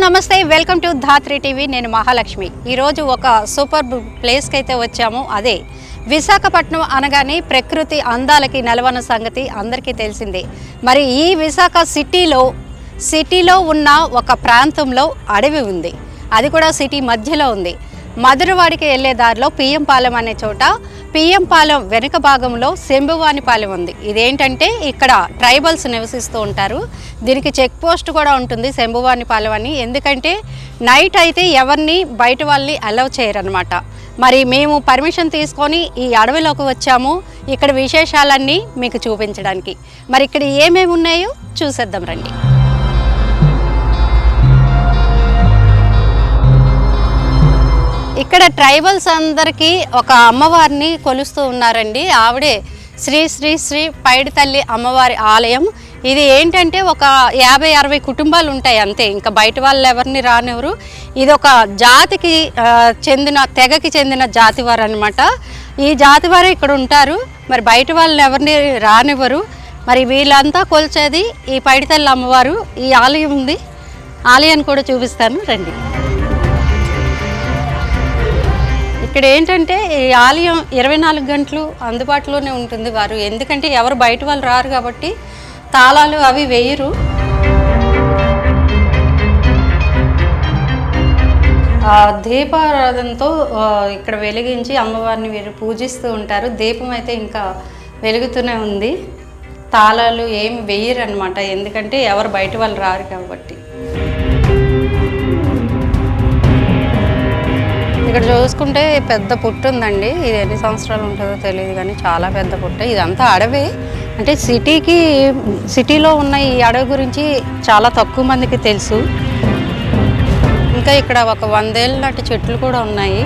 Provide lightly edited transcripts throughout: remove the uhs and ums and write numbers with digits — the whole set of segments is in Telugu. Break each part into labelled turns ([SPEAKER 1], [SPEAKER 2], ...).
[SPEAKER 1] నమస్తే, వెల్కమ్ టు ధాత్రి టీవీ. నేను మహాలక్ష్మి. ఈరోజు ఒక సూపర్ ప్లేస్కి అయితే వచ్చాము. అదే విశాఖపట్నం అనగానే ప్రకృతి అందాలకి నెలవన్న సంగతి అందరికీ తెలిసిందే. మరి ఈ విశాఖ సిటీలో ఉన్న ఒక ప్రాంతంలో అడవి ఉంది. అది కూడా సిటీ మధ్యలో ఉంది. మధురవాడికి వెళ్ళే దారిలో పిఎం పాలెం అనే చోట పిఎం పాలెం వెనుక భాగంలో శంభువానిపాలెం ఉంది. ఇదేంటంటే ఇక్కడ ట్రైబల్స్ నివసిస్తూ ఉంటారు. దీనికి చెక్ పోస్ట్ కూడా ఉంటుంది శంభువానిపాలెం అని. ఎందుకంటే నైట్ అయితే ఎవరిని బయట వాళ్ళని అలౌ చేయరనమాట. మరి మేము పర్మిషన్ తీసుకొని ఈ అడవిలోకి వచ్చాము ఇక్కడ విశేషాలన్నీ మీకు చూపించడానికి. మరి ఇక్కడ ఏమేమి ఉన్నాయో చూసేద్దాం రండి. ఇక్కడ ట్రైబల్స్ అందరికీ ఒక అమ్మవారిని కొలుస్తూ ఉన్నారండి. ఆవిడే శ్రీ శ్రీ శ్రీ పైడి తల్లి అమ్మవారి ఆలయం. ఇది ఏంటంటే ఒక 50-60 కుటుంబాలు ఉంటాయి అంతే, ఇంకా బయట వాళ్ళు ఎవరిని రానివ్వరు. ఇది ఒక జాతికి తెగకి చెందిన జాతివారు అనమాట. ఈ జాతివారు ఇక్కడ ఉంటారు. మరి బయట వాళ్ళని ఎవరిని రానివ్వరు. మరి వీళ్ళంతా కొలిచేది ఈ పైడి తల్లి అమ్మవారు. ఈ ఆలయం ఉంది, ఆలయాన్ని కూడా చూపిస్తాను రండి. ఇక్కడ ఏంటంటే ఈ ఆలయం 24 గంటలు అందుబాటులోనే ఉంటుంది వారు. ఎందుకంటే ఎవరు బయట వాళ్ళు రారు కాబట్టి తాళాలు అవి వేయరు. దీపారాధనతో ఇక్కడ వెలిగించి అమ్మవారిని వీరు పూజిస్తూ ఉంటారు. దీపం అయితే ఇంకా వెలుగుతూనే ఉంది. తాళాలు ఏమి వేయరు అనమాట, ఎందుకంటే ఎవరు బయట వాళ్ళు రారు కాబట్టి. ఇక్కడ చూసుకుంటే పెద్ద పుట్టు ఉందండి. ఇది ఎన్ని సంవత్సరాలు ఉంటుందో తెలియదు కానీ చాలా పెద్ద పుట్ట. ఇదంతా అడవి. అంటే సిటీలో ఉన్న ఈ అడవి గురించి చాలా తక్కువ మందికి తెలుసు. ఇంకా ఇక్కడ ఒక 100 ఏళ్ళ నాటి చెట్లు కూడా ఉన్నాయి.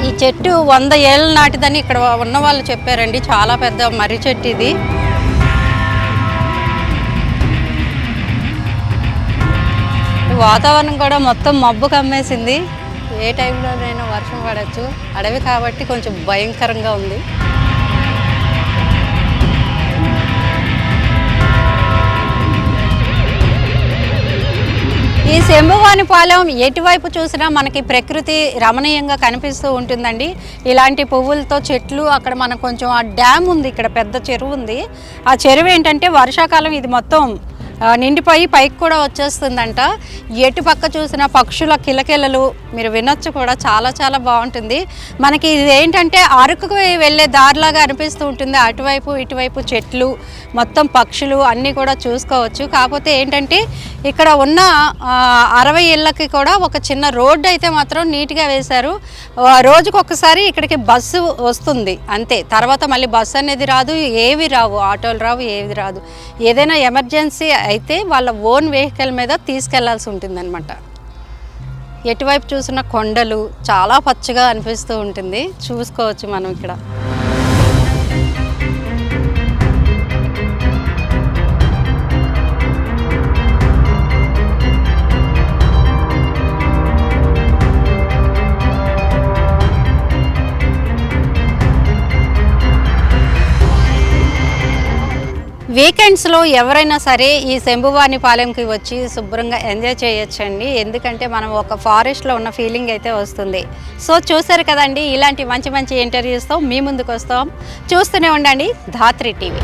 [SPEAKER 1] ఈ చెట్టు 100 ఏళ్ళ నాటిదని ఇక్కడ ఉన్న వాళ్ళు చెప్పారండి. చాలా పెద్ద మర్రి చెట్టు ఇది. వాతావరణం కూడా మొత్తం మబ్బు కమ్మేసింది. ఏ టైంలోనైనా వర్షం పడవచ్చు. అడవి కాబట్టి కొంచెం భయంకరంగా ఉంది. ఈ శంభువానిపాలెం ఎటువైపు చూసినా మనకి ప్రకృతి రమణీయంగా కనిపిస్తూ ఉంటుందండి. ఇలాంటి పువ్వులతో చెట్లు, అక్కడ మనకు కొంచెం ఆ డ్యామ్ ఉంది, ఇక్కడ పెద్ద చెరువు ఉంది. ఆ చెరువు ఏంటంటే వర్షాకాలం ఇది మొత్తం నిండిపోయి పైకి కూడా వచ్చేస్తుందంట. ఎటు పక్క చూసిన పక్షుల కిలకిలలు మీరు వినొచ్చు కూడా. చాలా చాలా బాగుంటుంది. మనకి ఇది ఏంటంటే అరకుకు వెళ్ళే దారిలాగా అనిపిస్తూ ఉంటుంది. అటువైపు ఇటువైపు చెట్లు, మొత్తం పక్షులు అన్నీ కూడా చూసుకోవచ్చు. కాకపోతే ఏంటంటే ఇక్కడ ఉన్న 60 ఇళ్ళకి కూడా ఒక చిన్న రోడ్డు అయితే మాత్రం నీట్గా వేశారు. రోజుకొకసారి ఇక్కడికి బస్సు వస్తుంది అంతే. తర్వాత మళ్ళీ బస్సు అనేది రాదు, ఏవి రావు, ఆటోలు రావు, ఏవి రాదు. ఏదైనా ఎమర్జెన్సీ అయితే వాళ్ళ ఓన్ వెహికల్ మీద తీసుకెళ్లాల్సి ఉంటుందన్నమాట. ఎటువైపు చూసిన కొండలు చాలా పచ్చగా అనిపిస్తూ ఉంటుంది. చూసుకోవచ్చు మనం ఇక్కడ. వీకెండ్స్లో ఎవరైనా సరే ఈ శంభువానిపాలెంకి వచ్చి శుభ్రంగా ఎంజాయ్ చేయొచ్చండి. ఎందుకంటే మనం ఒక ఫారెస్ట్లో ఉన్న ఫీలింగ్ అయితే వస్తుంది. సో చూసారు కదండి, ఇలాంటి మంచి మంచి ఇంటర్వ్యూస్తో మీ ముందుకు వస్తాం. చూస్తూనే ఉండండి ధాత్రి టీవీ.